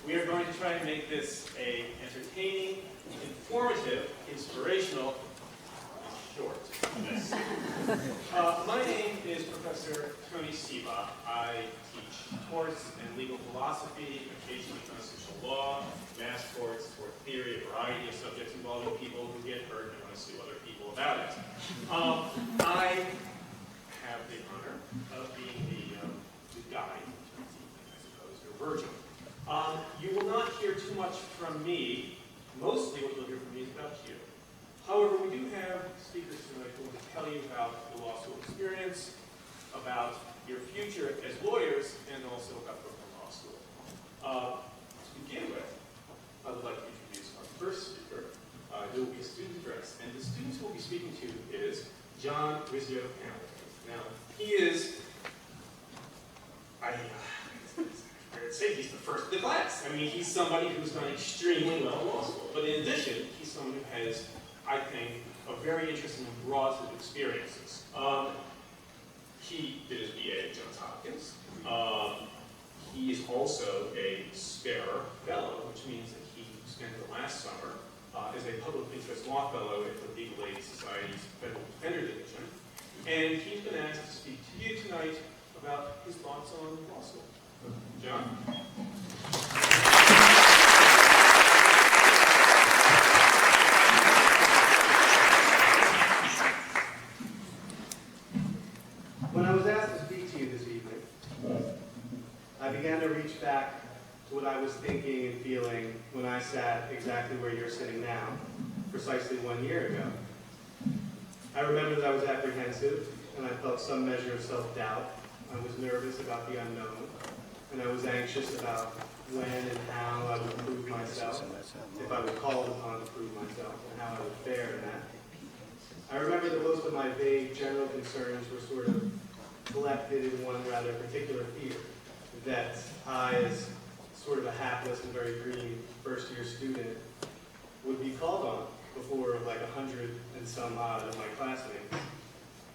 We are going to try and make this a entertaining, informative, inspirational, and short. My name is Professor Tony Siba. I teach torts and legal philosophy, occasionally constitutional law, mass torts, tort theory, a variety of subjects involving people who get hurt and want to sue other people about it. I have the honor of being the guide, I suppose, or virgin. You will not hear too much from me. Mostly what you'll hear from me is about you. However, we do have speakers tonight who will tell you about the law school experience, about your future as lawyers, and also about Brooklyn Law School. To begin with, I would like to introduce our first speaker. There will be a student address, and the students who will be speaking to is John Rizzo Hamilton. Now, he is, I'd say he's the first of the class. I mean, he's somebody who's done extremely well in law school. But in addition, he's someone who has, I think, a very interesting and broad set of experiences. He did his BA at Johns Hopkins. He is also a Sparrow Fellow, which means that he spent the last summer as a public interest law fellow at the Legal Aid Society's Federal Defender Division. And he's been asked to speak to you tonight about his thoughts on law school. John? When I was asked to speak to you this evening, I began to reach back to what I was thinking and feeling when I sat exactly where you're sitting now, precisely 1 year ago. I remember that I was apprehensive, and I felt some measure of self-doubt. I was nervous about the unknown, and I was anxious about when and how I would prove myself, if I was called upon to prove myself, and how I would fare in that. I remember that most of my vague general concerns were sort of collected in one rather particular fear, that I, as sort of a hapless and very green first-year student, would be called on before like 100 and some odd of my classmates,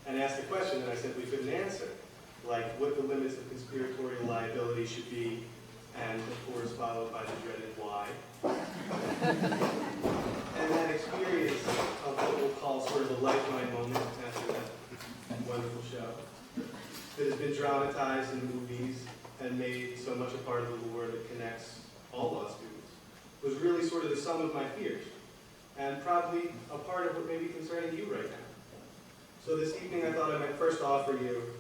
and asked a question that I simply couldn't answer, like what the limits of conspiratorial liability should be, and of course followed by the dreaded why. And that experience of what we'll call sort of a lifeline moment after that wonderful show that has been dramatized in movies and made so much a part of the lore that connects all law students was really sort of the sum of my fears, and probably a part of what may be concerning you right now. So this evening I thought I might first offer you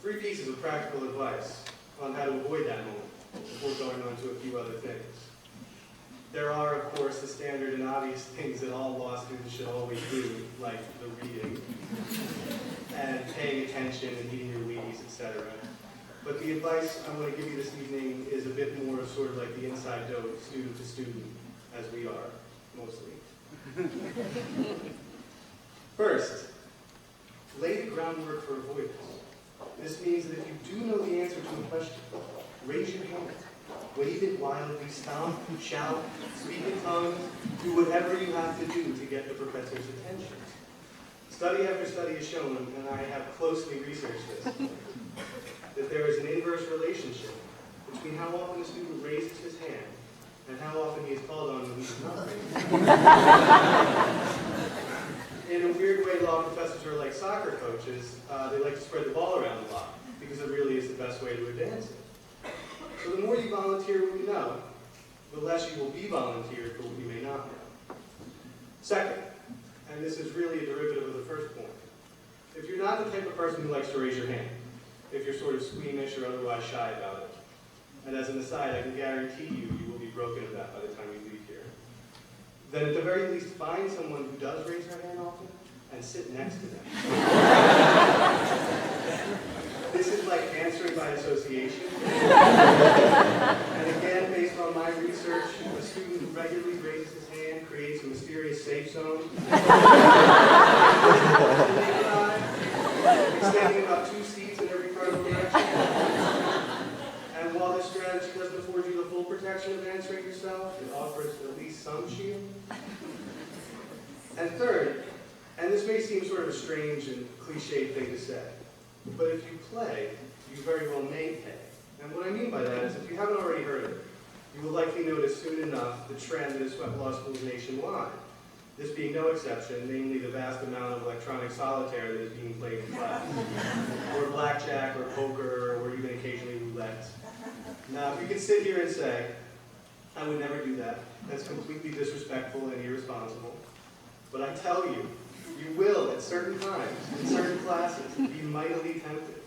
3 pieces of practical advice on how to avoid that moment before going on to a few other things. There are, of course, the standard and obvious things that all law students should always do, like the reading, and paying attention and eating your Wheaties, etc. But the advice I'm going to give you this evening is a bit more sort of like the inside dope, student to student, as we are, mostly. First, lay the groundwork for avoidance. This means that if you do know the answer to a question, raise your hand, wave it wildly, stomp, shout, speak in tongues, do whatever you have to do to get the professor's attention. Study after study has shown, and I have closely researched this, that there is an inverse relationship between how often a student raises his hand and how often he is called on when he is not raised. In a weird way, law professors are like soccer coaches. They like to spread the ball around a lot because it really is the best way to advance it. So the more you volunteer what you know, the less you will be volunteered for what you may not know. Second, and this is really a derivative of the first point, if you're not the type of person who likes to raise your hand, if you're sort of squeamish or otherwise shy about it, and as an aside, I can guarantee you will be broken of that by the time you leave here, then at the very least find someone who does raise their hand often and sit next to them. This is like answering by association. And again, based on my research, a student who regularly raises his hand creates a mysterious safe zone. Extending about 2 seats in every cardinal direction. And while this strategy doesn't afford you the full protection of answering yourself, it offers at least some shield. And third, and this may seem sort of a strange and cliched thing to say, but if you play, you very well may pay. And what I mean by that is, if you haven't already heard of it, You will likely notice soon enough the trend that has swept law schools nationwide. This being no exception, namely the vast amount of electronic solitaire that is being played in class, or blackjack, or poker, or even occasionally roulette. Now, if you could sit here and say, I would never do that, that's completely disrespectful and irresponsible, but I tell you, you will, at certain times, in certain classes, be mightily tempted.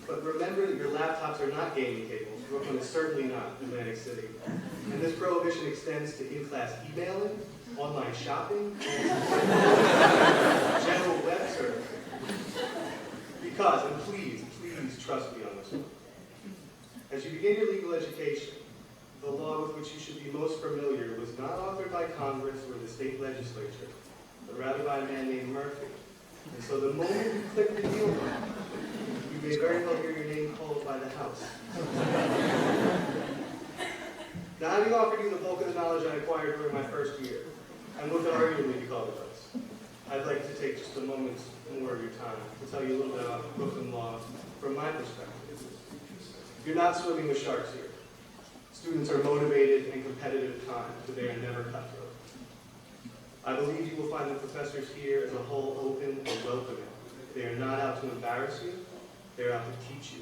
But remember that your laptops are not gaming tables. Brooklyn is certainly not Atlantic City. And this prohibition extends to in-class emailing, online shopping, and general web surfing. Because, and please trust me on this one, as you begin your legal education, the law with which you should be most familiar was not authored by Congress or the state legislature, but rather by a man named Murphy. And so the moment you click the deal button, you may very well hear your name called by the House. Now, having offered you the bulk of the knowledge I acquired during my first year, and what could arguably be called advice, I'd like to take just a moment more of your time to tell you a little bit about Brooklyn law from my perspective. You're not swimming with sharks here. Students are motivated and competitive at times, but they are never cutthroat. I believe you will find the professors here as a whole open and welcoming. They are not out to embarrass you, they are out to teach you.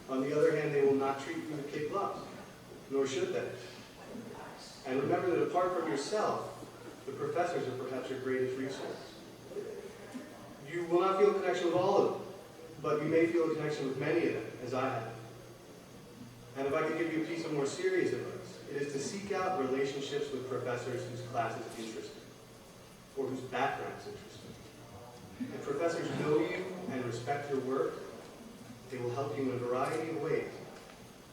On the other hand, they will not treat you with kid gloves, nor should they. And remember that apart from yourself, the professors are perhaps your greatest resource. You will not feel a connection with all of them, but you may feel a connection with many of them, as I have. And if I could give you a piece of more serious advice, it is to seek out relationships with professors whose classes interest you, or whose backgrounds interest you. If professors know you and respect your work, they will help you in a variety of ways,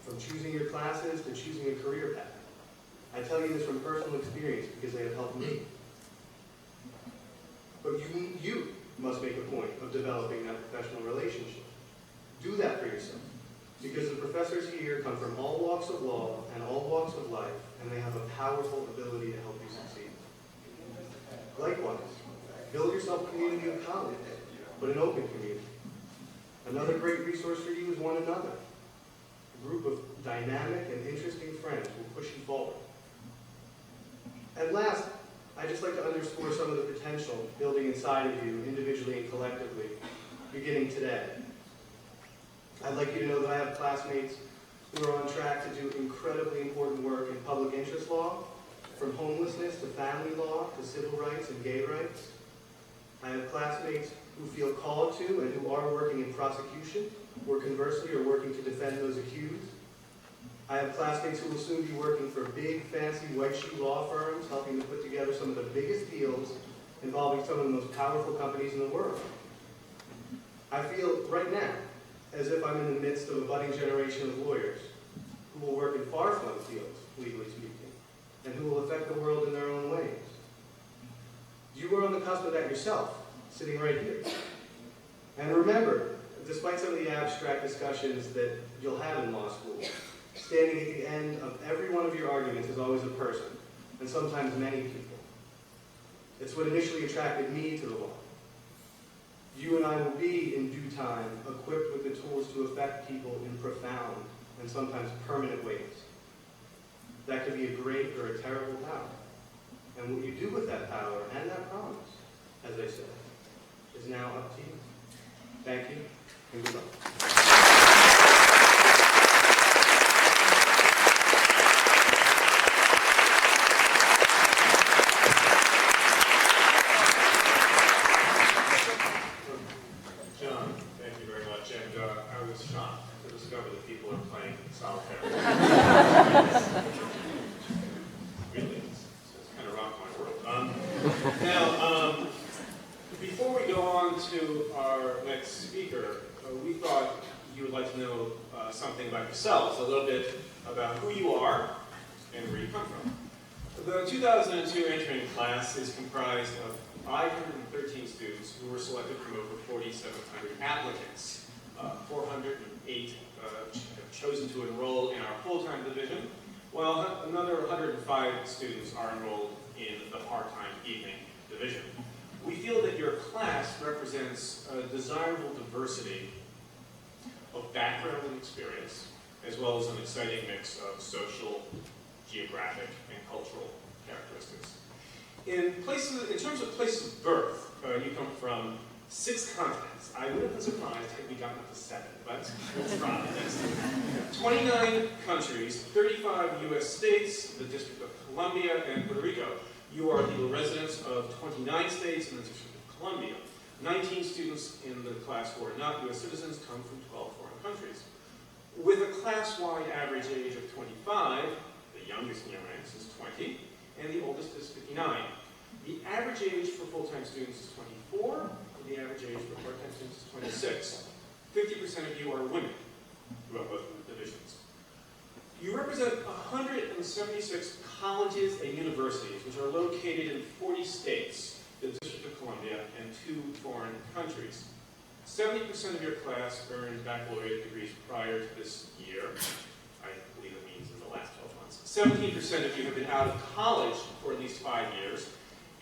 from choosing your classes to choosing a career path. I tell you this from personal experience because they have helped me. But you must make a point of developing that professional relationship. Do that for yourself, because the professors here come from all walks of law and all walks of life, and they have a powerful ability to help you succeed. Likewise, build yourself a community of college, but an open community. Another great resource for you is one another. A group of dynamic and interesting friends will push you forward. And last, I'd just like to underscore some of the potential building inside of you, individually and collectively, beginning today. I'd like you to know that I have classmates who are on track to do incredibly important work in public interest law, from homelessness to family law to civil rights and gay rights. I have classmates who feel called to and who are working in prosecution, or conversely are working to defend those accused. I have classmates who will soon be working for big, fancy, white shoe law firms, helping to put together some of the biggest deals involving some of the most powerful companies in the world. I feel right now as if I'm in the midst of a budding generation of lawyers who will work in far-flung fields, legally speaking, and who will affect the world in their own ways. You are on the cusp of that yourself, sitting right here. And remember, despite some of the abstract discussions that you'll have in law school, standing at the end of every one of your arguments is always a person, and sometimes many people. It's what initially attracted me to the law. You and I will be, in due time, equipped with the tools to affect people in profound and sometimes permanent ways. That could be a great or a terrible power. And what you do with that power and that promise, as I said, is now up to you. Thank you, and good luck. Before we go on to our next speaker, we thought you would like to know something about yourselves, a little bit about who you are and where you come from. The 2002 entering class is comprised of 513 students who were selected from over 4,700 applicants. 408 have chosen to enroll in our full-time division, while another 105 students are enrolled in the part-time evening division. We feel that your class represents a desirable diversity of background and experience, as well as an exciting mix of social, geographic, and cultural characteristics. In terms of places of birth, you come from 6 continents. I would have been surprised had we gotten up to 7, but let's try this. 29 countries, 35 U.S. states, the District of Columbia, and Puerto Rico. You are the residents of 29 states and the District of Columbia. 19 students in the class who are not U.S. citizens come from 12 foreign countries. With a class-wide average age of 25, the youngest in your ranks is 20, and the oldest is 59. The average age for full-time students is 24, and the average age for part-time students is 26. 50% of you are women throughout both divisions. You represent 176 colleges and universities, which are located in 40 states, the District of Columbia, and 2 foreign countries. 70% of your class earned baccalaureate degrees prior to this year. I believe it means in the last 12 months. 17% of you have been out of college for at least 5 years,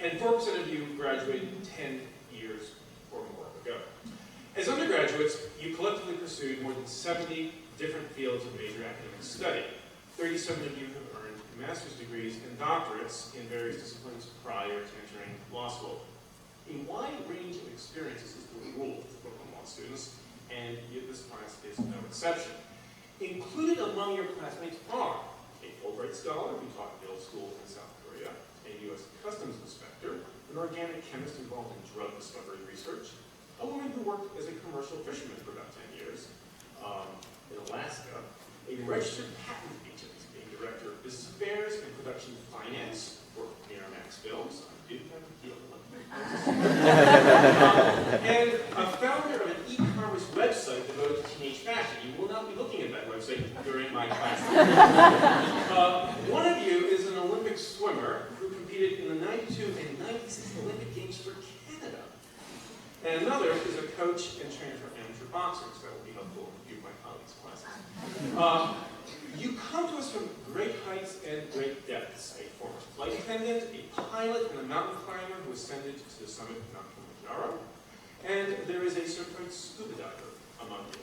and 4% of you graduated 10 years or more ago. As undergraduates, you collectively pursued more than 70 different fields of major academic study. 37 of you have earned master's degrees and doctorates in various disciplines prior to entering law school. A wide range of experiences is the rule for law students, and this class is no exception. Included among your classmates are a Fulbright scholar who taught middle school in South Korea, a U.S. Customs inspector, an organic chemist involved in drug discovery research, a woman who worked as a commercial fisherman for about 10 years in Alaska, a registered patent agent being director of business affairs and production finance for Miramax Films. I didn't have to deal with and a founder of an e-commerce website devoted to teenage fashion. You will not be looking at that website during my class. One of you is an Olympic swimmer who competed in the 92 and 96 Olympic Games for Canada. And another is a coach and trainer for amateur boxers. That will be helpful in a few of my colleagues' classes. You come to us from great heights and great depths. A former flight attendant, a pilot, and a mountain climber who ascended to the summit of Mount Kilimanjaro. And there is a certified scuba diver among you.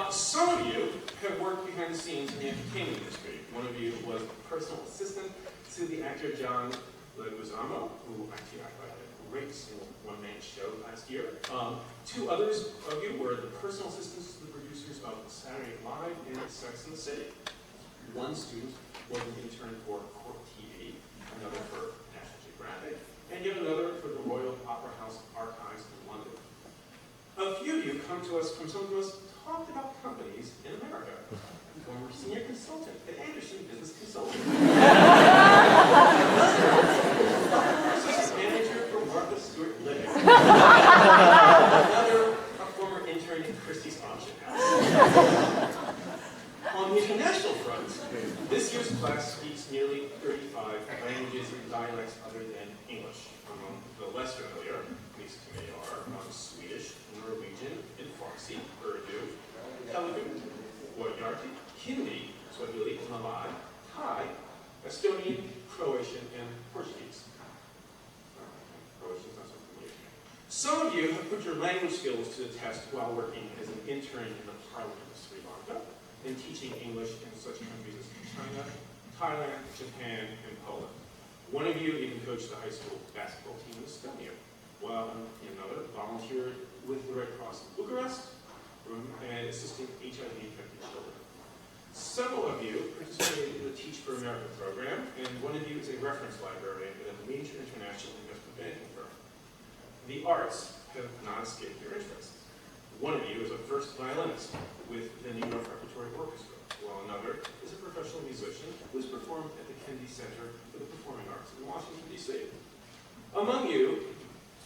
Some of you have worked behind the scenes in the entertainment industry. One of you was a personal assistant to the actor John Leguizamo, who actually acted a great single one-man show last year. 2 others of you were the personal assistants to the producers of Saturday Night Live and Sex and the City. 1 student was an intern for Court TV, another for National Geographic, and yet another for the Royal Opera House Archives in London. A few of you come to us from some of the most talked about companies in America. Former senior consultant at Anderson Business Consulting. Assistant manager for Martha Stewart Living. Another, a former intern in Christie's Auction House. On the international front, this year's class speaks nearly 35 languages and dialects other than English. Among the less familiar, at least to me, are Swedish, Norwegian, and Farsi, Urdu, Telugu, Gujarati, Hindi, Swahili, Malay, Thai, Estonian, Croatian, and Portuguese. Croatian's not so familiar. Some of you have put your language skills to the test while working as an intern in the Parliament of Sri Lanka and teaching English in such countries as China, Thailand, Japan, and Poland. One of you even coached the high school basketball team in Estonia, while another volunteered with the Red Cross in Bucharest and assisting HIV-infected children. Several of you participated in the Teach for America program, and one of you is a reference librarian at a major international investment banking firm. The arts have not escaped your interest. One of you is a first violinist with the New York Repertory Orchestra, while another is a professional musician who has performed at the Kennedy Center for the Performing Arts in Washington, D.C. Among you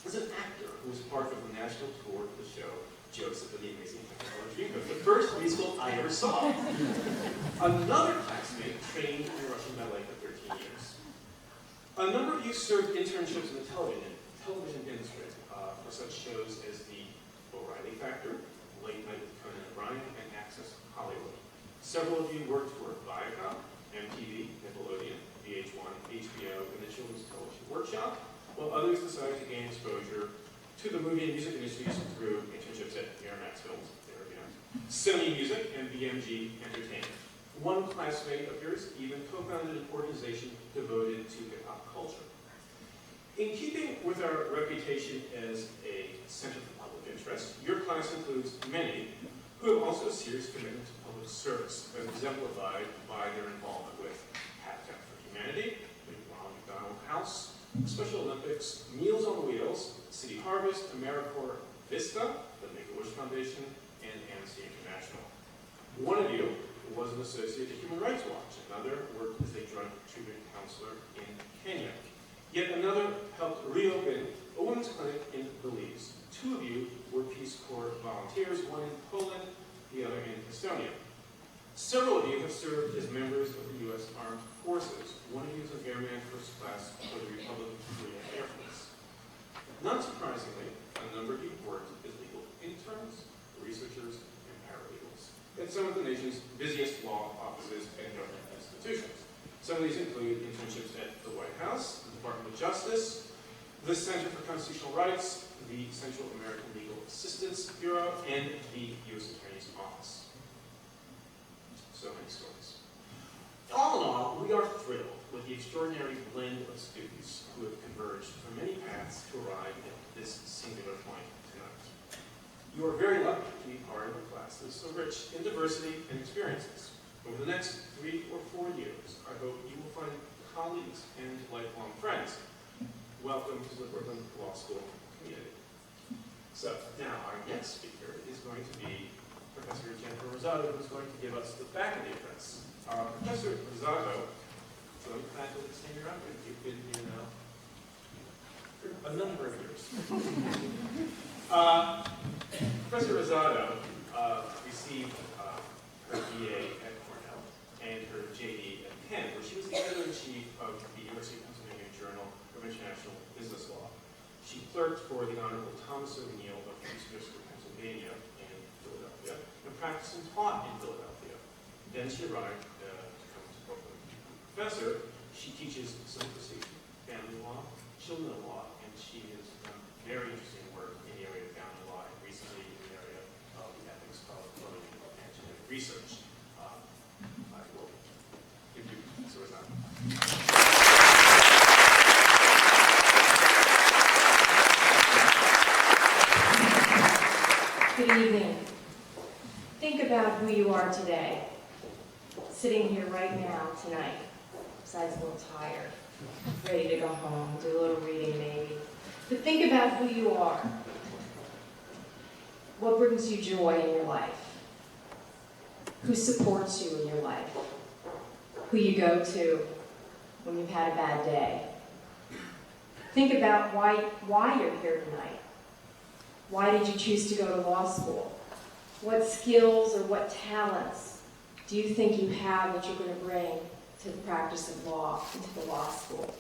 is an actor who was part of the national tour of the show Joseph and the Amazing Technicolor Dreamcoat, the first musical I ever saw. Another classmate trained in Russian ballet for 13 years. A number of you served internships in the television industry for such shows as The O'Reilly Factor, Late Night with Conan O'Brien, and Access Hollywood. Several of you worked for Viacom, MTV, Nickelodeon, VH1, HBO, and the Children's Television Workshop, while others decided to gain exposure to the movie and music industries through internships at Miramax Films, their Sony Music, and BMG Entertainment. One classmate of yours even co-founded an organization devoted to hip-hop culture. In keeping with our reputation as a center for public interest, your class includes many who have also a serious commitment to public service, as exemplified by their involvement with Habitat for Humanity, the Ronald McDonald House, Special Olympics, Meals on Wheels, City Harvest, AmeriCorps Vista, the Make-A-Wish Foundation, and Amnesty International. One of you was an associate at Human Rights Watch. Another worked as a drug treatment counselor in Kenya. Yet another helped reopen a women's clinic in Belize. Two of you were Peace Corps volunteers, one in Poland, the other in Estonia. Several of you have served as members of the U.S. Armed Forces. One of you is an airman first class for the Republic of Korea Air Force. Not surprisingly, a number of you worked as legal interns, researchers, and paralegals at some of the nation's busiest law offices and government institutions. Some of these include internships at the White House, the Department of Justice, the Center for Constitutional Rights, the Central American Legal Assistance Bureau, and the U.S. Attorney's Office. So many stories. All in all, we are thrilled with the extraordinary blend of students who have converged from many paths to arrive at this singular point tonight. You are very lucky to be part of a class that is so rich in diversity and experiences. Over the next 3 or 4 years, I hope you will find colleagues and lifelong friends. Welcome to the Brooklyn Law School community. So now our next speaker is going to be Professor Jennifer Rosado, who's going to give us the faculty address. Professor Rosado, joined faculty at St. Rock, you've been here now for a number of years. Professor Rosado received her BA at Cornell and her JD at Penn, where she was the editor-in-chief of the University of Pennsylvania Journal of International Business Law. She clerked for the Honorable Thomas O'Neill of East Pennsylvania in Philadelphia, and practiced and taught in Philadelphia. Then she arrived to come to Brooklyn. Professor, she teaches civil procedure, family law, children's law, and she has done very interesting work in the area of family law, and recently in the area of the ethics of learning and genetic research. I will give you Professor Rosado. Good evening. Think about who you are today, sitting here right now, tonight. Besides a little tired, ready to go home, do a little reading maybe. But think about who you are. What brings you joy in your life? Who supports you in your life? Who you go to when you've had a bad day? Think about why you're here tonight. Why did you choose to go to law school? What skills or what talents do you think you have that you're going to bring to the practice of law, into the law school?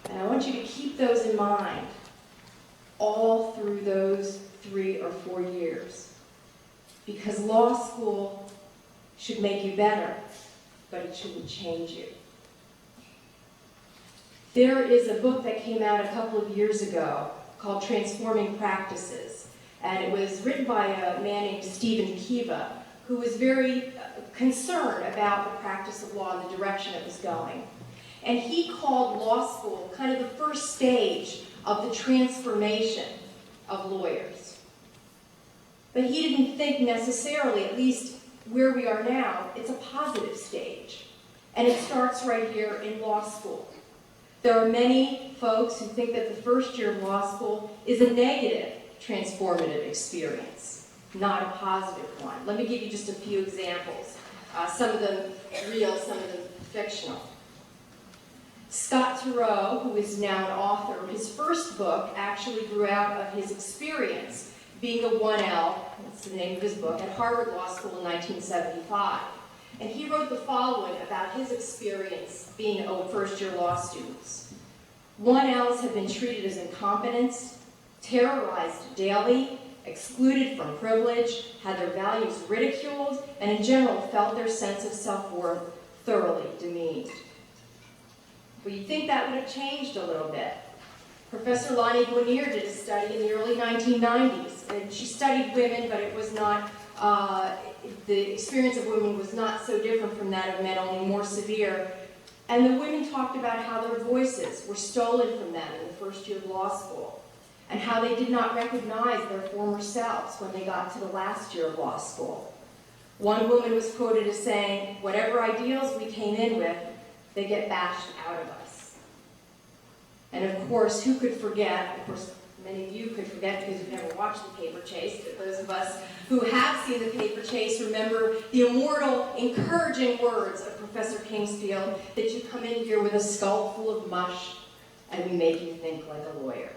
And I want you to keep those in mind all through those 3 or 4 years. Because law school should make you better, but it shouldn't change you. There is a book that came out a couple of years ago called Transforming Practices. And it was written by a man named Stephen Kiva, who was very concerned about the practice of law and the direction it was going. And he called law school kind of the first stage of the transformation of lawyers. But he didn't think necessarily, at least where we are now, it's a positive stage. And it starts right here in law school. There are many folks who think that the first year of law school is a negative transformative experience, not a positive one. Let me give you just a few examples. Some of them real, some of them fictional. Scott Turow, who is now an author, his first book actually grew out of his experience being a 1L, that's the name of his book, at Harvard Law School in 1975. And he wrote the following about his experience being a first-year law student. 1Ls have been treated as incompetents, terrorized daily, excluded from privilege, had their values ridiculed, and in general felt their sense of self-worth thoroughly demeaned. Well, you'd think that would have changed a little bit. Professor Lonnie Guinier did a study in the early 1990s, and she studied women, but it was not the experience of women was not so different from that of men, only more severe. And the women talked about how their voices were stolen from them in the first year of law school, and how they did not recognize their former selves when they got to the last year of law school. One woman was quoted as saying, "Whatever ideals we came in with, they get bashed out of us." And of course, who could forget, of course, many of you could forget because you've never watched The Paper Chase, but those of us who have seen The Paper Chase remember the immortal, encouraging words of Professor Kingsfield that you come in here with a skull full of mush and we make you think like a lawyer.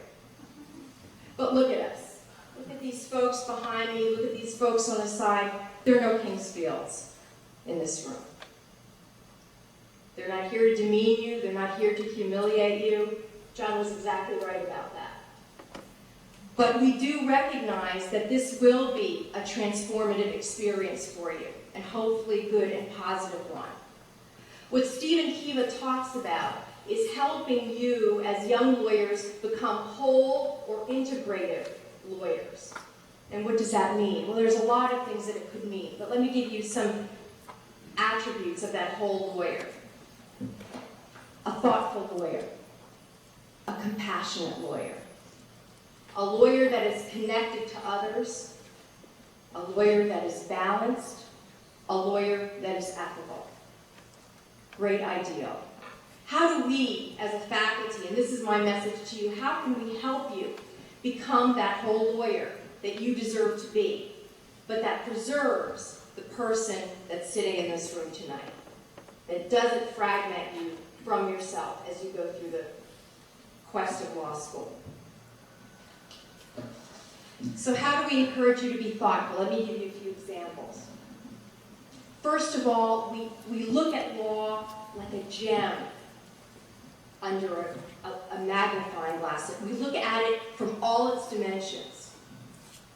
But look at us. Look at these folks behind me. Look at these folks on the side. There are no Kingsfields in this room. They're not here to demean you. They're not here to humiliate you. John was exactly right about that. But we do recognize that this will be a transformative experience for you, and hopefully good and positive one. What Stephen Kiva talks about is helping you as young lawyers become whole or integrative lawyers. And what does that mean? Well, there's a lot of things that it could mean, but let me give you some attributes of that whole lawyer. A thoughtful lawyer, a compassionate lawyer, a lawyer that is connected to others, a lawyer that is balanced, a lawyer that is ethical. Great ideal. How do we, as a faculty, and this is my message to you, how can we help you become that whole lawyer that you deserve to be, but that preserves the person that's sitting in this room tonight, that doesn't fragment you from yourself as you go through the quest of law school? So how do we encourage you to be thoughtful? Let me give you a few examples. First of all, we look at law like a gem under a magnifying glass. We look at it from all its dimensions.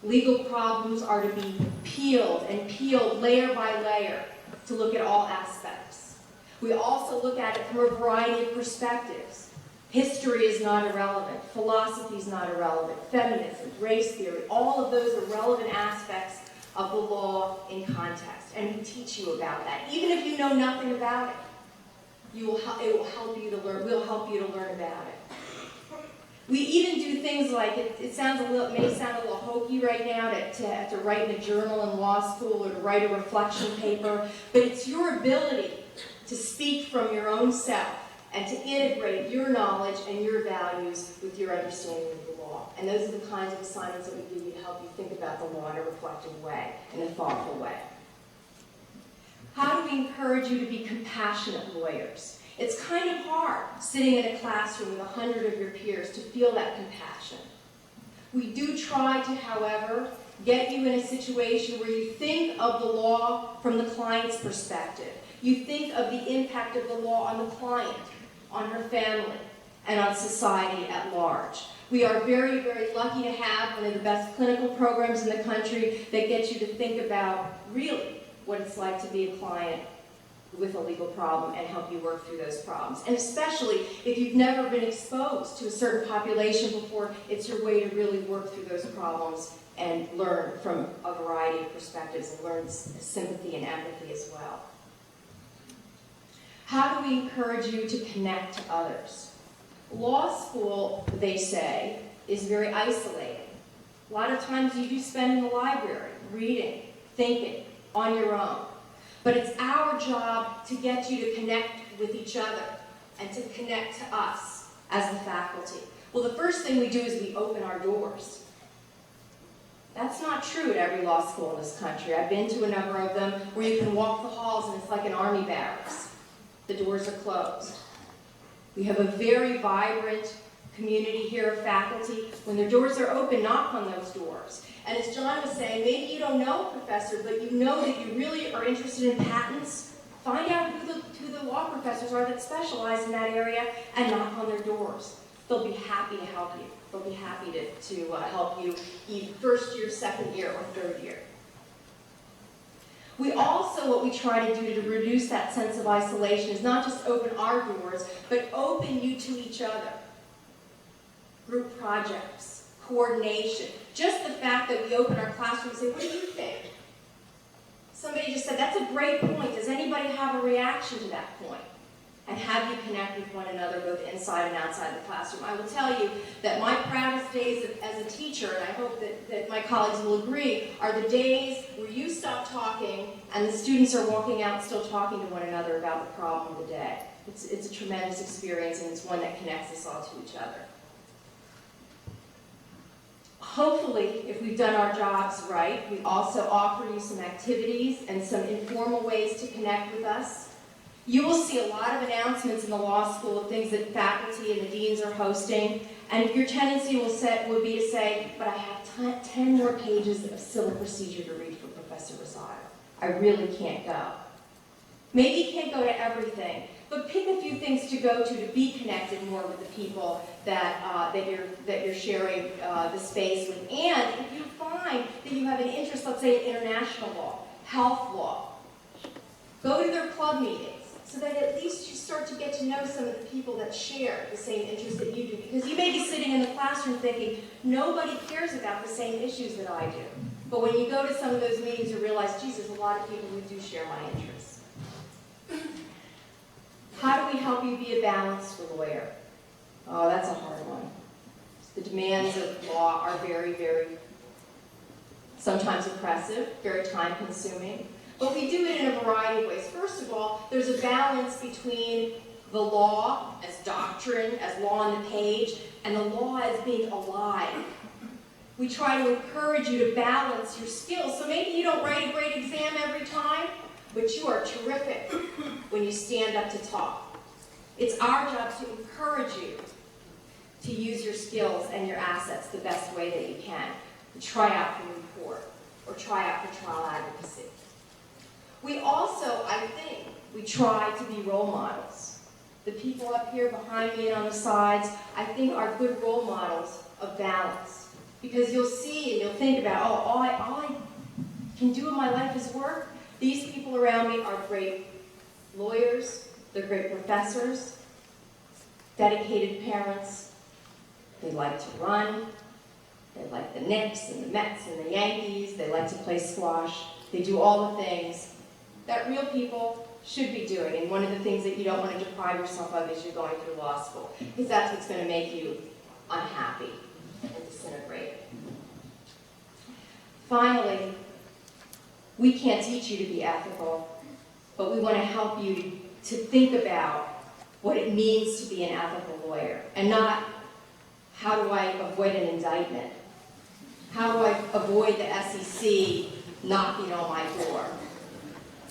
Legal problems are to be peeled and peeled layer by layer to look at all aspects. We also look at it from a variety of perspectives. History is not irrelevant. Philosophy is not irrelevant. Feminism, race theory, all of those are relevant aspects of the law in context. And we teach you about that. Even if you know nothing about it, it will help you to learn. We'll help you to learn about it. We even do things like, it may sound a little hokey right now to write in a journal in law school or to write a reflection paper, but it's your ability to speak from your own self and to integrate your knowledge and your values with your understanding of the law. And those are the kinds of assignments that we give you to help you think about the law in a reflective way, in a thoughtful way. How do we encourage you to be compassionate lawyers? It's kind of hard sitting in a classroom with 100 of your peers to feel that compassion. We do try to, however, get you in a situation where you think of the law from the client's perspective. You think of the impact of the law on the client, on her family, and on society at large. We are very, very lucky to have one of the best clinical programs in the country that gets you to think about really what it's like to be a client with a legal problem and help you work through those problems. And especially if you've never been exposed to a certain population before, it's your way to really work through those problems and learn from a variety of perspectives and learn sympathy and empathy as well. How do we encourage you to connect to others? Law school, they say, is very isolating. A lot of times you do spend in the library, reading, thinking, on your own. But it's our job to get you to connect with each other and to connect to us as the faculty. Well, the first thing we do is we open our doors. That's not true at every law school in this country. I've been to a number of them where you can walk the halls and it's like an army barracks. The doors are closed. We have a very vibrant community here of faculty. When their doors are open, knock on those doors. And as John was saying, maybe you don't know a professor, but you know that you really are interested in patents. Find out who the law professors are that specialize in that area and knock on their doors. They'll be happy to help you. They'll be happy to help you either first year, second year, or third year. We also, what we try to do to reduce that sense of isolation is not just open our doors, but open you to each other. Group projects, coordination. Just the fact that we open our classroom and say, what do you think? Somebody just said, that's a great point. Does anybody have a reaction to that point? And have you connect with one another both inside and outside the classroom? I will tell you that my proudest days as a teacher, and I hope that my colleagues will agree, are the days where you stop talking and the students are walking out still talking to one another about the problem of the day. It's a tremendous experience, and it's one that connects us all to each other. Hopefully, if we've done our jobs right, we also offer you some activities and some informal ways to connect with us. You will see a lot of announcements in the law school of things that faculty and the deans are hosting, and your tendency would be to say, but I have 10 more pages of civil procedure to read for Professor Rosado. I really can't go. Maybe you can't go to everything, but pick a few things to go to be connected more with the people that you're sharing the space with. And if you find that you have an interest, let's say in international law, health law, go to their club meetings so that at least you start to get to know some of the people that share the same interests that you do. Because you may be sitting in the classroom thinking, nobody cares about the same issues that I do. But when you go to some of those meetings, you realize, geez, there's a lot of people who do share my interests. How do we help you be a balanced lawyer? Oh, that's a hard one. The demands of law are very, very, sometimes oppressive, very time-consuming. But we do it in a variety of ways. First of all, there's a balance between the law as doctrine, as law on the page, and the law as being alive. We try to encourage you to balance your skills. So maybe you don't write a great exam every time, but you are terrific when you stand up to talk. It's our job to encourage you to use your skills and your assets the best way that you can. To try out for report or try out for trial advocacy. We also, I think, we try to be role models. The people up here behind me and on the sides, I think, are good role models of balance. Because you'll see and you'll think about, oh, all I can do in my life is work. These people around me are great lawyers, they're great professors, dedicated parents. They like to run, they like the Knicks and the Mets and the Yankees, they like to play squash. They do all the things that real people should be doing. And one of the things that you don't want to deprive yourself of as you're going through law school, because that's what's going to make you unhappy and disintegrate. Finally, we can't teach you to be ethical, but we want to help you to think about what it means to be an ethical lawyer, and not how do I avoid an indictment? How do I avoid the SEC knocking on my door?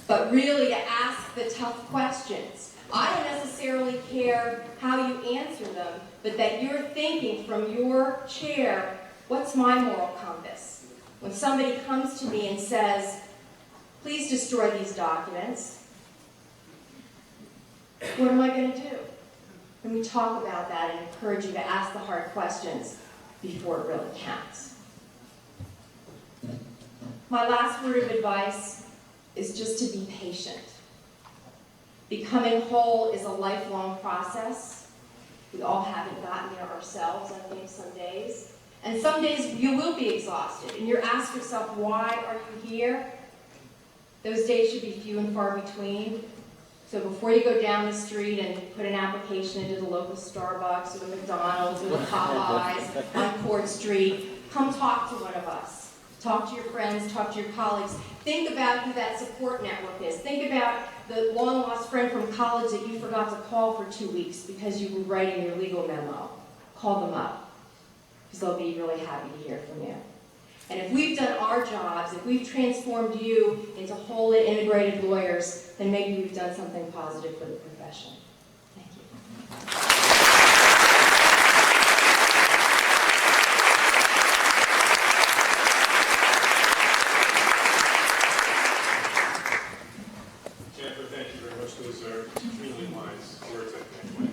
But really to ask the tough questions. I don't necessarily care how you answer them, but that you're thinking from your chair, what's my moral compass? When somebody comes to me and says, please destroy these documents, what am I going to do? And we talk about that and encourage you to ask the hard questions before it really counts. My last word of advice is just to be patient. Becoming whole is a lifelong process. We all haven't gotten there ourselves, I think, some days. And some days you will be exhausted, and you ask yourself, why are you here? Those days should be few and far between. So before you go down the street and put an application into the local Starbucks or the McDonald's or the Popeyes on Court Street, come talk to one of us. Talk to your friends, talk to your colleagues. Think about who that support network is. Think about the long-lost friend from college that you forgot to call for 2 weeks because you were writing your legal memo. Call them up, because they'll be really happy to hear from you. And if we've done our jobs, if we've transformed you into whole and integrated lawyers, then maybe we've done something positive for the profession. Thank you. Jennifer, thank you very much. Those are extremely wise words, I think.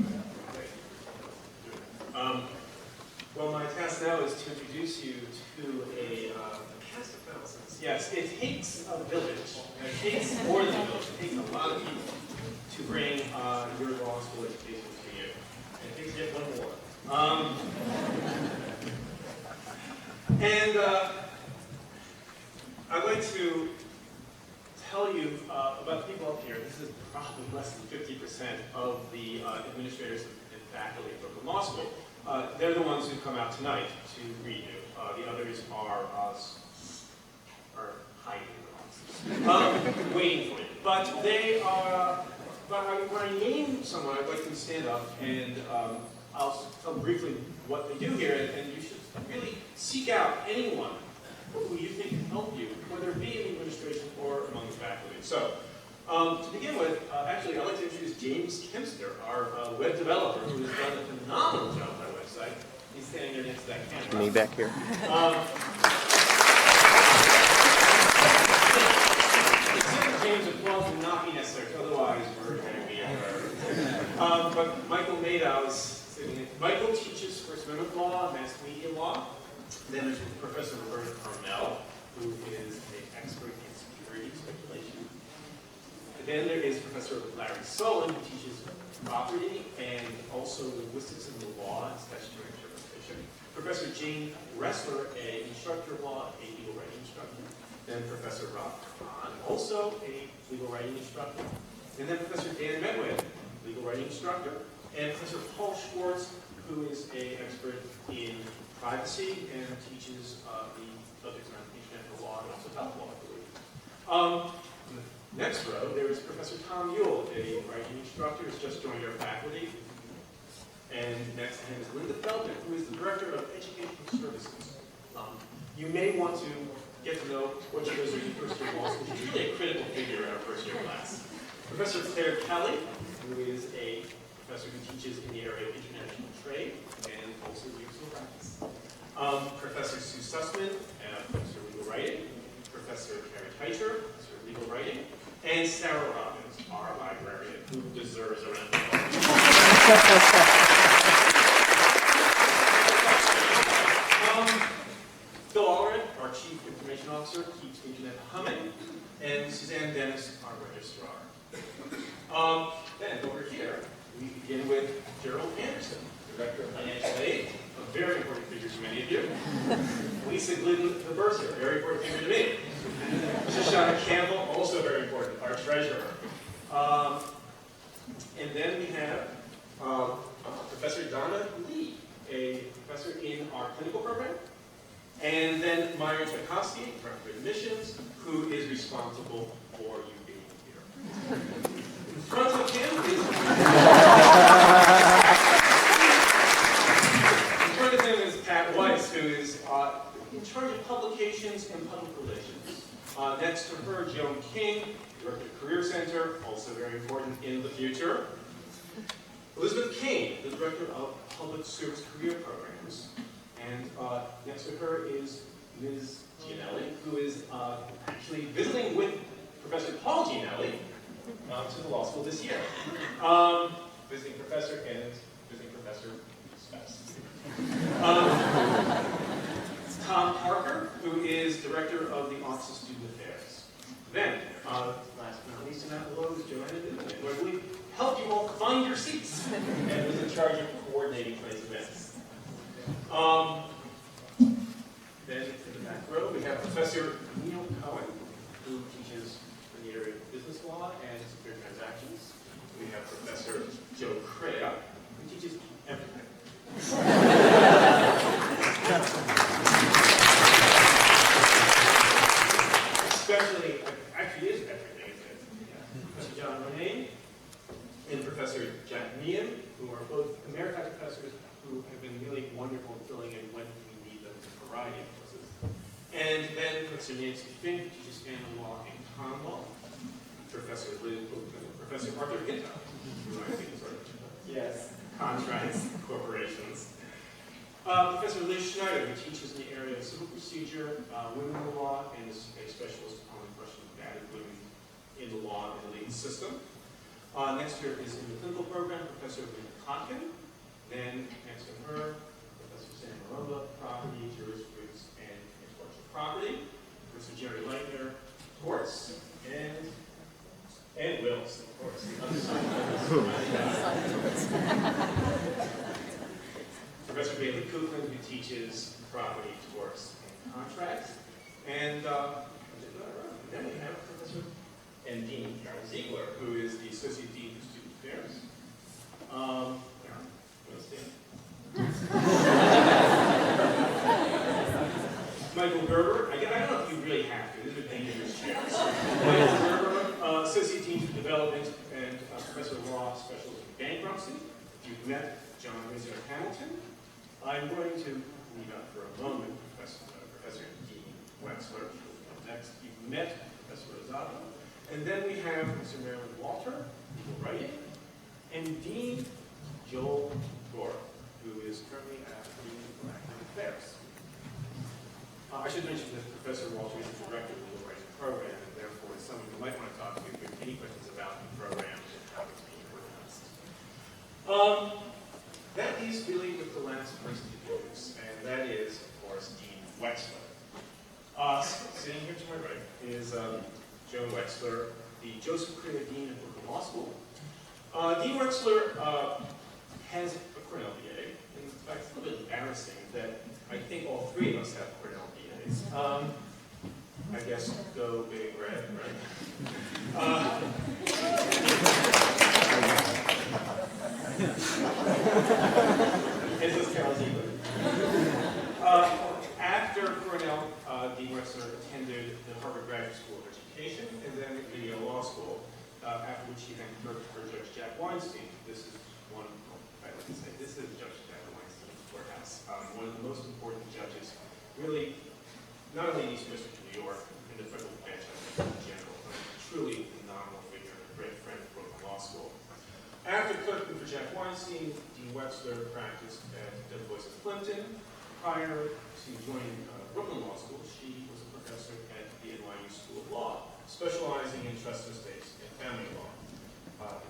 Well, my task now is to introduce you to a cast of thousands. Yes, it takes a village. And it takes more than a village. It takes a lot of people to bring your law school education to you. And it takes yet one more. I'd like to tell you about the people up here. This is probably less than 50% of the administrators and faculty at Brooklyn Law School. They're the ones who come out tonight to read you. The others are hiding in the offices, waiting for you. But they are. When I name someone, I'd like them to stand up, and I'll tell them briefly what they do here, and you should really seek out anyone who you think can help you, whether it be in the administration or among the faculty. So, to begin with, actually, I'd like to introduce James Kempster, our web developer, who has done a phenomenal job on our website. He's standing there next to that camera. Me back here. James' applause would not be necessary, otherwise we're going to be but Michael Madow is sitting in. Michael teaches First Amendment law, mass media law. Then there's Professor Roberta Carmel, who is an expert in security speculation. And then there is Professor Larry Solon, who teaches property and also linguistics in the law and statutory interpretation. Professor Jane Ressler, an instructor of law, a legal writing instructor. Then Professor Rob Kahn, also a legal writing instructor. And then Professor Dan Medway, legal writing instructor. And Professor Paul Schwartz, who is an expert in privacy and teaches the subjects around internet law and also health law, I believe. In the next row, there is Professor Tom Ewell, a writing instructor who's just joined our faculty. And next to him is Linda Feldman, who is the Director of Educational Services. You may want to get to know what she does in first year law school. She's really a critical figure in our first year class. Professor Claire Kelly, who is a professor who teaches in the area of international trade and also legal practice. Professor Sue Sussman, Professor of Legal Writing. Professor Carrie Teicher, Professor of Legal Writing. And Sarah Robbins, our librarian, who deserves a round of applause. Bill Allred, our Chief Information Officer, keeps the internet humming. And Suzanne Dennis, our registrar. Then over here, we begin with Gerald Anderson, Director of Financial Aid, a very important figure to many of you. Lisa Glidden, the bursar, a very important figure to me. Shoshana Campbell, also very important, our treasurer. And then we have Professor Donna Lee, a professor in our clinical program. And then Myron Tchaikovsky, Director of Admissions, who is responsible for you being here. In front of him is Pat Weiss, who is in charge of publications and public relations. Next to her, Joan King, Director of Career Center, also very important in the future. Elizabeth Kane, the Director of Public Service Career Programs. And next to her is Ms. Gianelli, who is actually visiting with Professor Paul Gianelli to the law school this year. Visiting professor and visiting professor spouse. Tom Parker, who is Director of the Office of Student Affairs. Then, last but not least, and not below, is Joanna Newman, who I believe helped you all find your seats and was in charge of coordinating tonight's events. Then in the back row, we have Professor Neil Cohen, who teaches in the area of business law and secure transactions. We have Professor Joe Crea, who teaches everything. Especially, actually is everything, isn't it? Professor John Ronayne and Professor Jack Meehan, who are both American professors who have been really wonderful in filling in when we need them in a variety of places. And then Professor Nancy Fink, who teaches family law and common law. Professor Arthur Hinton, who I think is our contracts, corporations. Professor Liz Schneider, who teaches in the area of civil procedure, women in the law, and is a specialist on the question of battered women in the law and the legal system. Next here is in the clinical program, Professor Linda Kotkin. Then next to her, Professor Sam Marova, property, jurisprudence, and intellectual property. Professor Jerry Leitner, torts, and wills, of course. The other side Professor Bailey Coughlin, who teaches property, torts, and contracts. And then we have Professor and Dean Carol Ziegler, who is the Associate Dean for Student Affairs. Carol, you want to stand? Michael Gerber, I don't know if you really have to, these are dangerous chairs. Michael Gerber, Associate Dean for Development and Professor of Law, Specialist in Bankruptcy. You've met John Rizzo Hamilton. I'm going to leave out for a moment Professor Dean Wexler, who will come next. You've met Professor Rosado. And then we have Mr. Marilyn Walter, who will write it, and Dean Joel Gore, who is currently at Dean for Academic Affairs. I should mention that Professor Walter is the director of the Legal Writing Program, and therefore is someone you might want to talk to if you have any questions about the program and how it's being organized. That leaves really with the last person to introduce, and that is, of course, Dean Wexler. Sitting here to my right is Joe Wexler, the Joseph Creer Dean of Brooklyn Law School. Dean Wexler has a Cornell BA. In fact, it's a little bit embarrassing that I think all three of us have Cornell BAs. I guess go big red, right? And this is Carol Ziegler. After Cornell, Dean Wexler attended the Harvard Graduate School of Education and then the Yale Law School, after which he then worked for Judge Jack Weinstein. This is one, I like to say, this is Judge Jack Weinstein's courthouse. One of the most important judges, really, not only in East District of New York, in the federal bench in general, but a truly phenomenal figure and a great friend of Brooklyn Law School. After clerking for Jack Weinstein, Dean Wexler practiced at Du Bois of Plimpton. Prior to joining Brooklyn Law School, she was a professor at the NYU School of Law, specializing in trust estates and family law.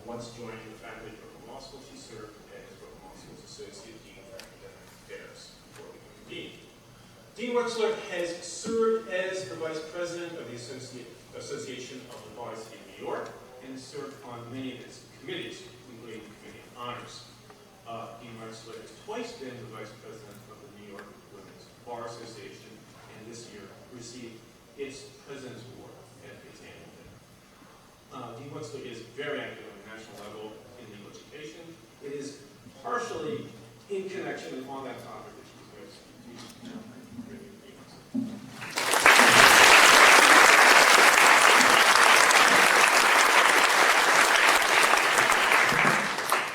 Once joining the faculty of Brooklyn Law School, she served as Brooklyn Law School's Associate Dean for Academic Affairs before becoming Dean. Dean Wexler has served as the Vice President of the Association of the Bar City of New York and served on many of its committees, including the Committee on Honors. Dean Wexler has twice been the Vice President of the New York Women's Bar Association, and this year received its President's Award at its annual dinner. Dean Wexler is very active on the national level in legal education. It is partially in connection with on that topic, which is going to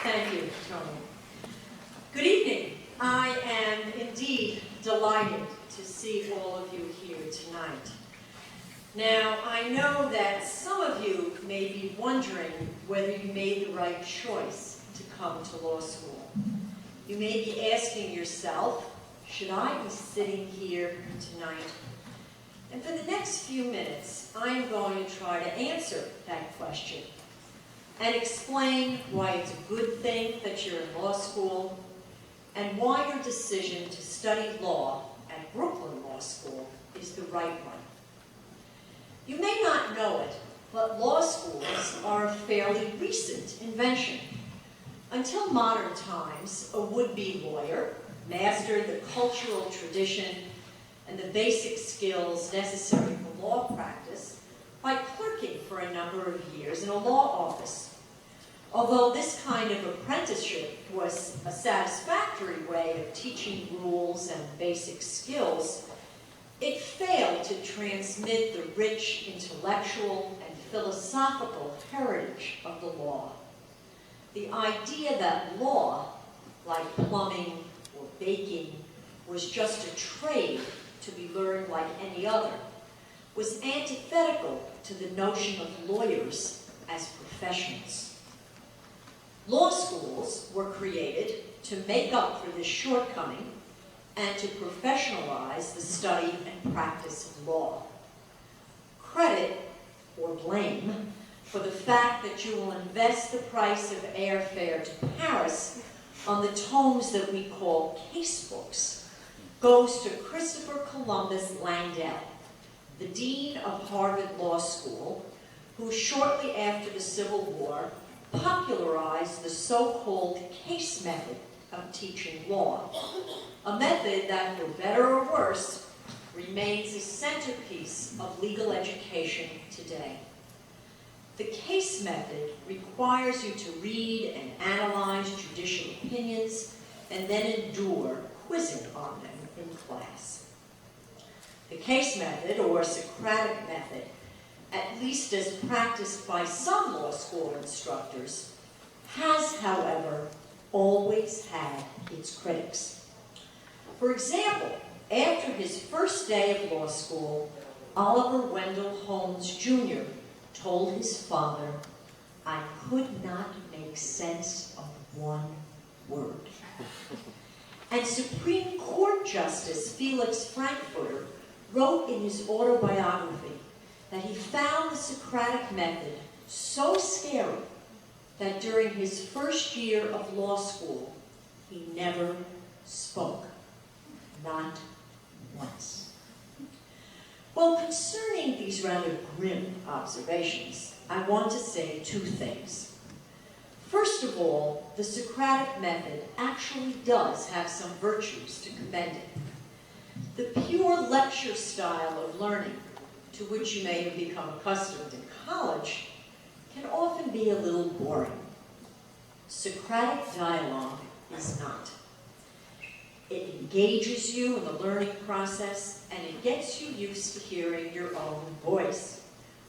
Thank you, Tony. Good evening. I am indeed delighted to see all of you here tonight. Now, I know that some of you may be wondering whether you made the right choice to come to law school. You may be asking yourself, should I be sitting here tonight? And for the next few minutes, I'm going to try to answer that question and explain why it's a good thing that you're in law school and why your decision to study law at Brooklyn Law School is the right one. You may not know it, but law schools are a fairly recent invention. Until modern times, a would-be lawyer mastered the cultural tradition and the basic skills necessary for law practice by clerking for a number of years in a law office. Although this kind of apprenticeship was a satisfactory way of teaching rules and basic skills, it failed to transmit the rich intellectual and philosophical heritage of the law. The idea that law, like plumbing or baking, was just a trade to be learned like any other, was antithetical to the notion of lawyers as professionals. Law schools were created to make up for this shortcoming and to professionalize the study and practice of law. Credit or blame for the fact that you will invest the price of airfare to Paris on the tomes that we call casebooks goes to Christopher Columbus Langdell, the Dean of Harvard Law School, who shortly after the Civil War popularized the so-called case method of teaching law, a method that, for better or worse, remains a centerpiece of legal education today. The case method requires you to read and analyze judicial opinions and then endure quizzing on them in class. The case method, or Socratic method, at least as practiced by some law school instructors, has, however, always had its critics. For example, after his first day of law school, Oliver Wendell Holmes Jr. told his father, "I could not make sense of one word." And Supreme Court Justice Felix Frankfurter wrote in his autobiography that he found the Socratic method so scary that during his first year of law school, he never spoke, not once. Well, concerning these rather grim observations, I want to say two things. First of all, the Socratic method actually does have some virtues to commend it. The pure lecture style of learning, to which you may have become accustomed in college, can often be a little boring. Socratic dialogue is not. It engages you in the learning process, and it gets you used to hearing your own voice.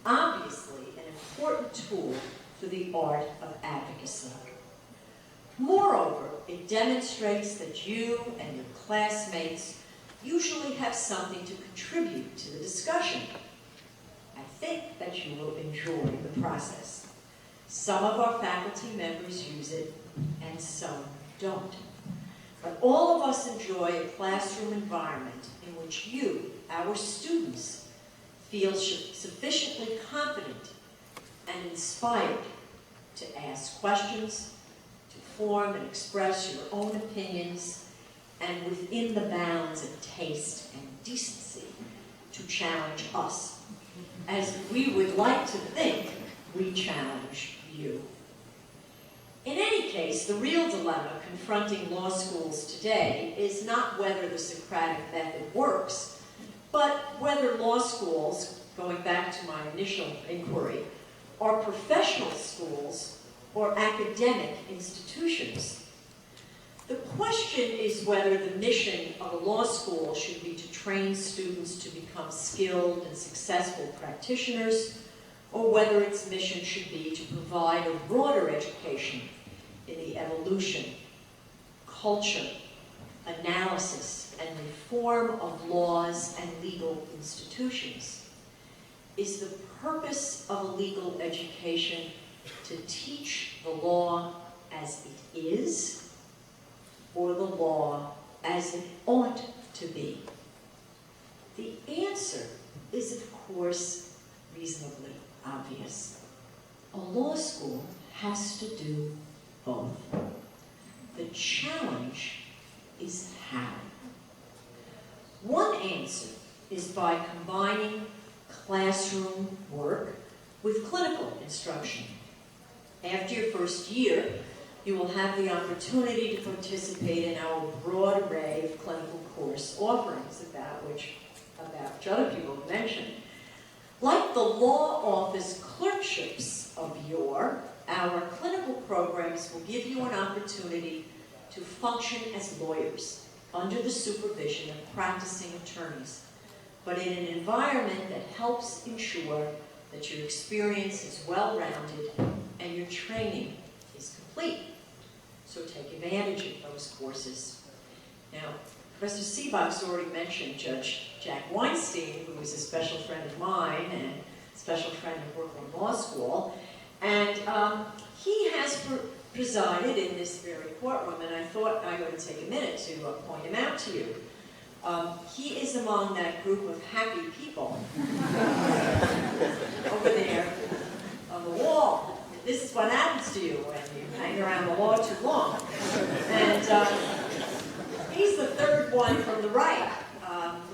Obviously, an important tool for the art of advocacy. Moreover, it demonstrates that you and your classmates usually have something to contribute to the discussion. I think that you will enjoy the process. Some of our faculty members use it, and some don't. But all of us enjoy a classroom environment in which you, our students, feel sufficiently confident and inspired to ask questions, to form and express your own opinions, and within the bounds of taste and decency, to challenge us, as we would like to think we challenge you. In any case, the real dilemma confronting law schools today is not whether the Socratic method works, but whether law schools, going back to my initial inquiry, are professional schools or academic institutions. The question is whether the mission of a law school should be to train students to become skilled and successful practitioners, or whether its mission should be to provide a broader education in the evolution, culture, analysis, and reform of laws and legal institutions. Is the purpose of a legal education to teach the law as it is, or the law as it ought to be? The answer is, of course, reasonably obvious. A law school has to do both. The challenge is how. One answer is by combining classroom work with clinical instruction. After your first year, you will have the opportunity to participate in our broad array of clinical course offerings, about which other people have mentioned. Like the law office clerkships of yore, our clinical programs will give you an opportunity to function as lawyers under the supervision of practicing attorneys, but in an environment that helps ensure that your experience is well-rounded and your training is complete. So take advantage of those courses. Now, Professor Seebach's already mentioned Judge Jack Weinstein, who was a special friend of mine and a special friend of Brooklyn Law School, and he has presided in this very courtroom, and I thought I would take a minute to point him out to you. He is among that group of happy people over there on the wall. This is what happens to you when you hang around the law too long. And he's the third one from the right.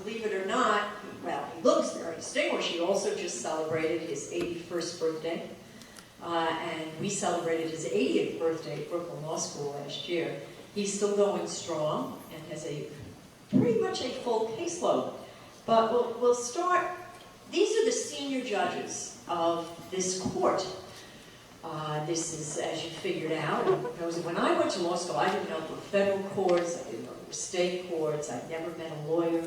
Believe it or not, he looks very distinguished. He also just celebrated his 81st birthday. And we celebrated his 80th birthday at Brooklyn Law School last year. He's still going strong and has pretty much a full caseload. But we'll start. These are the senior judges of this court. This is, as you figured out, when I went to law school, I didn't know there were federal courts, I didn't know there were state courts, I'd never met a lawyer.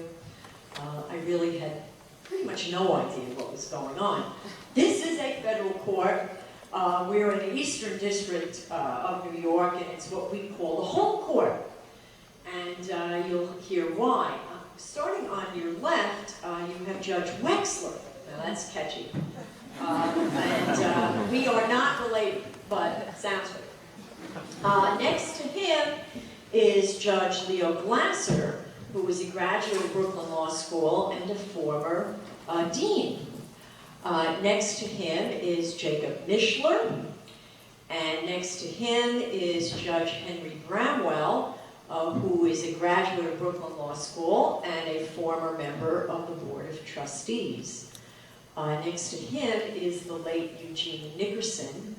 I really had pretty much no idea what was going on. This is a federal court. We're in the Eastern District of New York, and it's what we call the home court. And you'll hear why. Starting on your left, you have Judge Wexler. Now that's catchy. And we are not related, but it sounds good. Next to him is Judge Leo Glasser, who was a graduate of Brooklyn Law School and a former dean. Next to him is Jacob Mishler, and next to him is Judge Henry Bramwell, who is a graduate of Brooklyn Law School and a former member of the Board of Trustees. Next to him is the late Eugene Nickerson,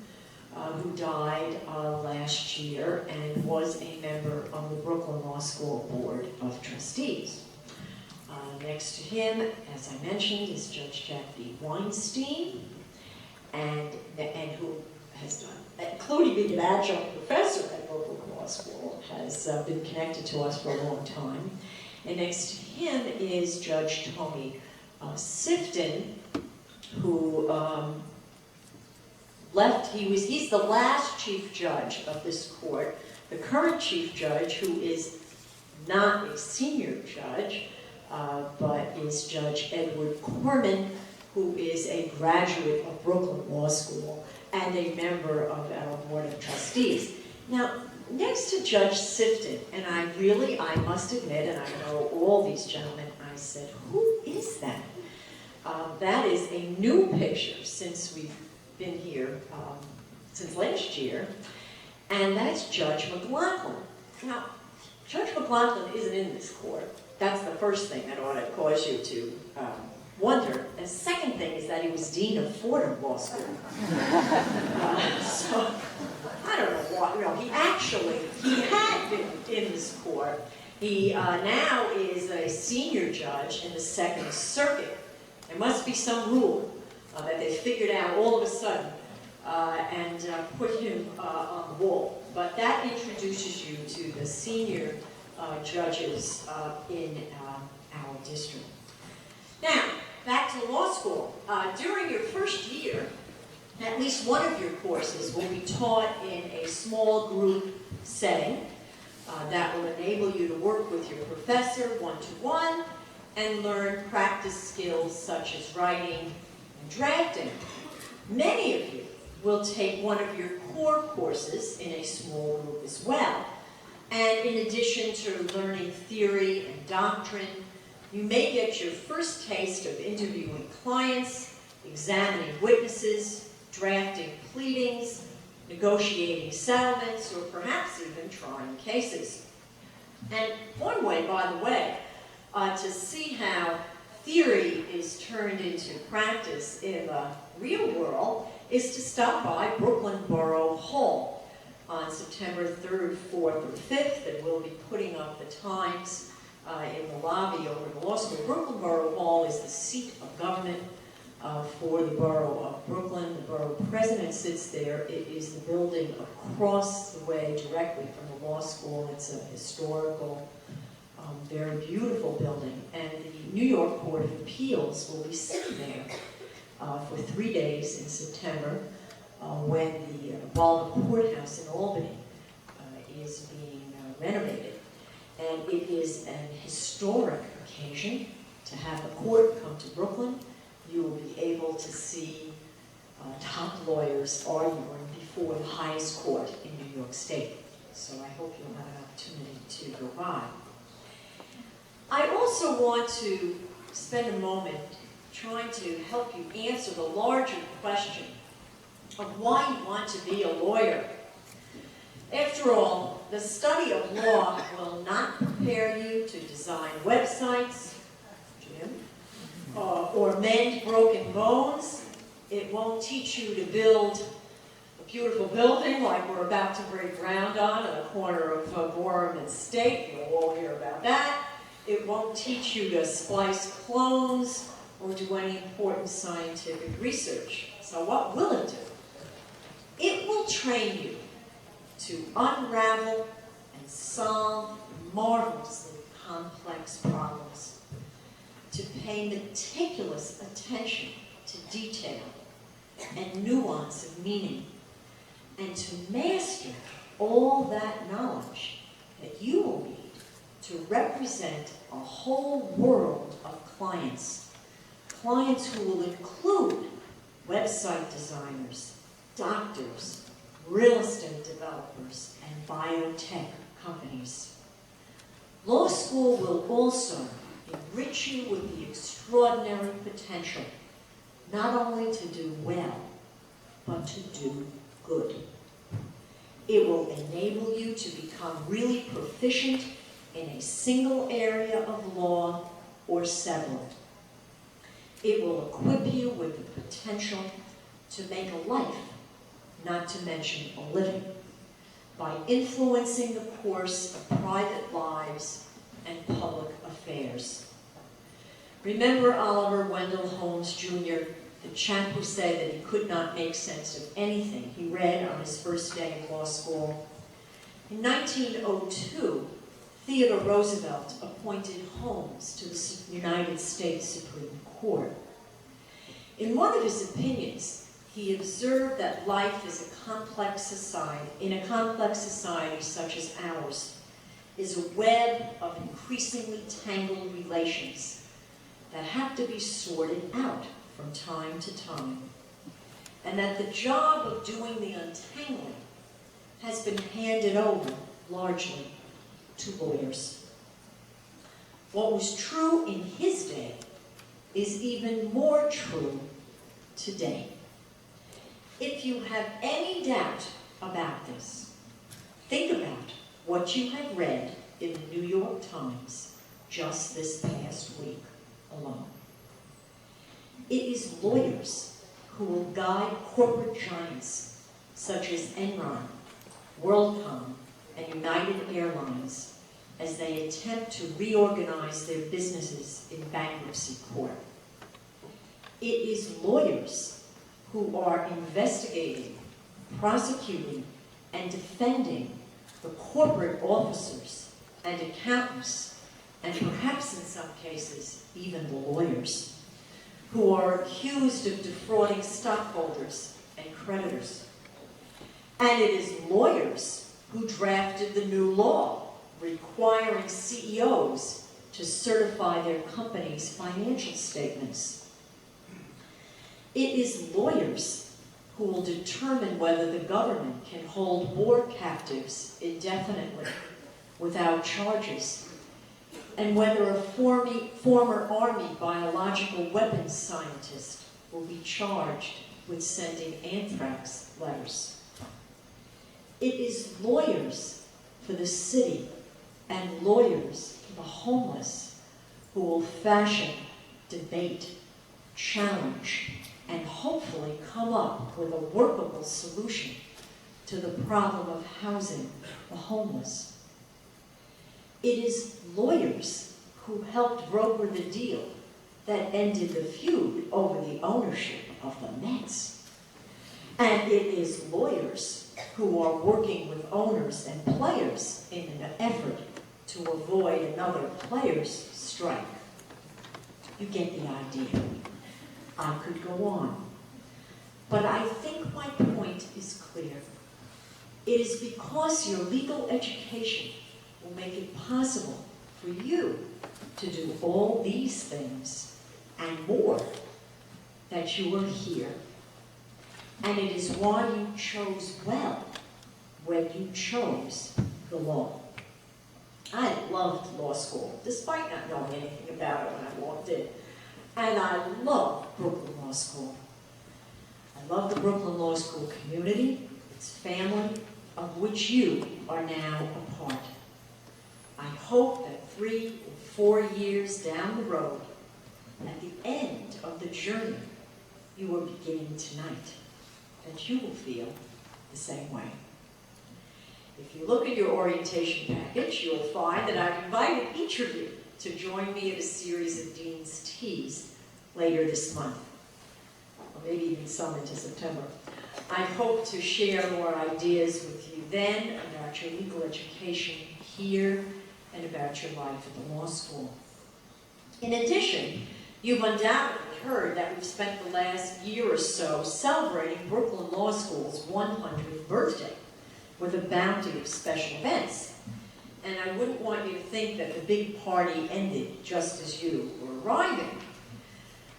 who died last year and was a member of the Brooklyn Law School Board of Trustees. Next to him, as I mentioned, is Judge Jack B. Weinstein, and who has done, including being an adjunct professor at Brooklyn Law School, has been connected to us for a long time. And next to him is Judge Tony Sifton, who left. He's the last chief judge of this court. The current chief judge, who is not a senior judge, but is Judge Edward Corman, who is a graduate of Brooklyn Law School and a member of our Board of Trustees. Now, next to Judge Sifton, and I must admit, and I know all these gentlemen, I said, who is that? That is a new picture since we've been here, since last year, and that's Judge McLaughlin. Now, Judge McLaughlin isn't in this court. That's the first thing that ought to cause you to wonder. The second thing is that he was Dean of Fordham Law School. So, I don't know what, he had been in this court. He now is a senior judge in the Second Circuit. There must be some rule that they figured out all of a sudden and put him on the wall. But that introduces you to the senior judges in our district. Now, back to law school. During your first year, at least one of your courses will be taught in a small group setting that will enable you to work with your professor one-to-one and learn practice skills such as writing and drafting. Many of you will take one of your core courses in a small group as well. And in addition to learning theory and doctrine, you may get your first taste of interviewing clients, examining witnesses, drafting pleadings, negotiating settlements, or perhaps even trying cases. And one way, by the way, to see how theory is turned into practice in the real world is to stop by Brooklyn Borough Hall on September 3rd, 4th, or 5th, and we'll be putting up the times in the lobby over the law school. Brooklyn Borough Hall is the seat of government for the borough of Brooklyn. The borough president sits there. It is the building across the way directly from the law school. It's a historical, very beautiful building. And the New York Court of Appeals will be sitting there for 3 days in September when the Baldwin Courthouse in Albany is being renovated. And it is an historic occasion to have the court come to Brooklyn. You will be able to see top lawyers arguing before the highest court in New York State. So I hope you'll have an opportunity to go by. I also want to spend a moment trying to help you answer the larger question of why you want to be a lawyer. After all, the study of law will not prepare you to design websites, Jim, or mend broken bones. It won't teach you to build a beautiful building like we're about to break ground on the corner of Gorham and State. You'll all hear about that. It won't teach you to splice clones or do any important scientific research. So what will it do? It will train you to unravel and solve marvelously complex problems, to pay meticulous attention to detail and nuance of meaning, and to master all that knowledge that you will need to represent a whole world of clients. Clients who will include website designers, doctors, real estate developers, and biotech companies. Law school will also enrich you with the extraordinary potential not only to do well, but to do good. It will enable you to become really proficient in a single area of law or several. It will equip you with the potential to make a life, not to mention a living, by influencing the course of private lives and public affairs. Remember Oliver Wendell Holmes Jr., the chap who said that he could not make sense of anything he read on his first day of law school? In 1902, Theodore Roosevelt appointed Holmes to the United States Supreme Court. In one of his opinions, he observed that life is a complex society, in a complex society such as ours, is a web of increasingly tangled relations that have to be sorted out from time to time, and that the job of doing the untangling has been handed over largely to lawyers. What was true in his day is even more true today. If you have any doubt about this, think about what you have read in the New York Times just this past week alone. It is lawyers who will guide corporate giants such as Enron, WorldCom, and United Airlines as they attempt to reorganize their businesses in bankruptcy court. It is lawyers who are investigating, prosecuting, and defending the corporate officers and accountants, and perhaps in some cases, even the lawyers, who are accused of defrauding stockholders and creditors. And it is lawyers who drafted the new law requiring CEOs to certify their company's financial statements. It is lawyers who will determine whether the government can hold war captives indefinitely without charges, and whether a former Army biological weapons scientist will be charged with sending anthrax letters. It is lawyers for the city and lawyers for the homeless who will fashion, debate, challenge, and hopefully come up with a workable solution to the problem of housing the homeless. It is lawyers who helped broker the deal that ended the feud over the ownership of the Mets. And it is lawyers who are working with owners and players in an effort to avoid another players' strike. You get the idea. I could go on. But I think my point is clear. It is because your legal education will make it possible for you to do all these things and more that you are here. And it is why you chose well when you chose the law. I loved law school, despite not knowing anything about it when I walked in. And I love Brooklyn Law School. I love the Brooklyn Law School community, its family, of which you are now a part. I hope that 3 or 4 years down the road, at the end of the journey you are beginning tonight, that you will feel the same way. If you look at your orientation package, you'll find that I've invited each of you to join me at a series of Dean's Teas later this month, or maybe even some into September. I hope to share more ideas with you then about your legal education here and about your life at the law school. In addition, you've undoubtedly heard that we've spent the last year or so celebrating Brooklyn Law School's 100th birthday with a bounty of special events. And I wouldn't want you to think that the big party ended just as you were arriving.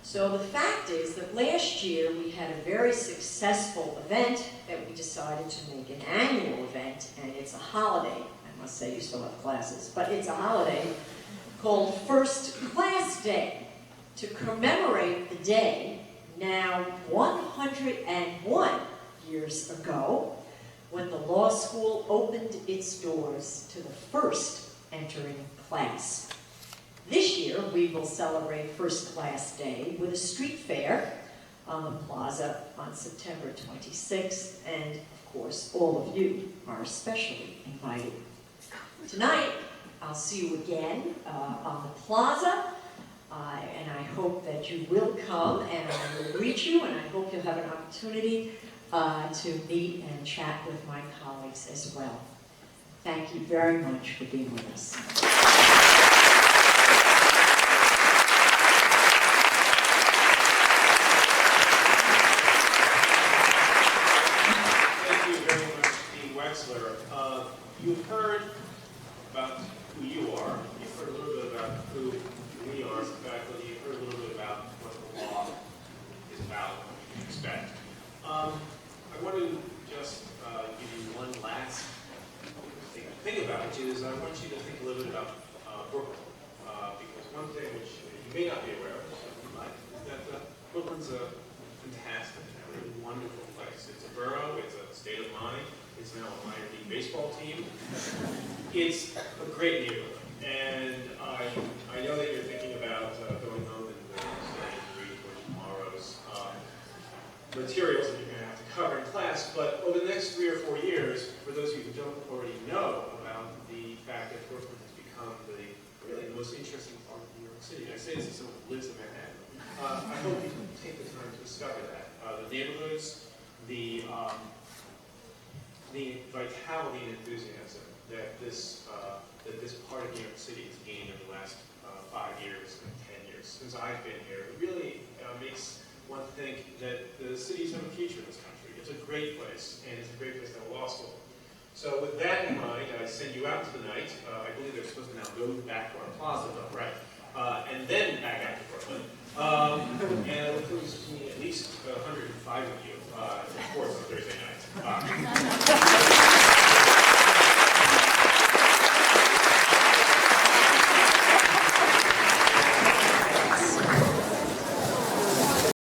So the fact is that last year we had a very successful event that we decided to make an annual event, and it's a holiday. I must say you still have classes, but it's a holiday called First Class Day to commemorate the day, now 101 years ago, when the law school opened its doors to the first entering class. This year, we will celebrate First Class Day with a street fair on the plaza on September 26th, and of course, all of you are especially invited. Tonight, I'll see you again on the plaza, and I hope that you will come, and I will greet you, and I hope you'll have an opportunity to meet and chat with my colleagues as well. Thank you very much for being with us. You've heard about who you are. You've heard a little bit about who we are as a faculty. You've heard a little bit about what the law is about, what you can expect. I want to just give you one last thing to think about, which is I want you to think a little bit about Brooklyn. Because one thing which you may not be aware of, you might, is that Brooklyn's a fantastic, really wonderful place. It's a borough, it's a state of mind. It's now a minor league baseball team. It's a great neighborhood, and I know that you're thinking about going home and studying to read for tomorrow's materials that you're going to have to cover in class. But over the next 3 or 4 years, for those of you who don't already know about the fact that Brooklyn has become really the most interesting part of New York City. I say this as someone who lives in Manhattan. I hope you can take the time to discover that. The neighborhoods, the vitality and enthusiasm that this part of New York City has gained in the last 5 years and 10 years since I've been here, it really makes one think that the cities have a future in this country. It's a great place, and it's a great place to have a law school. So with that in mind, I send you out tonight. I believe they're supposed to now go back to our plaza, though, right? And then back out to Brooklyn. And it includes at least 105 of you, of course, on Thursday night.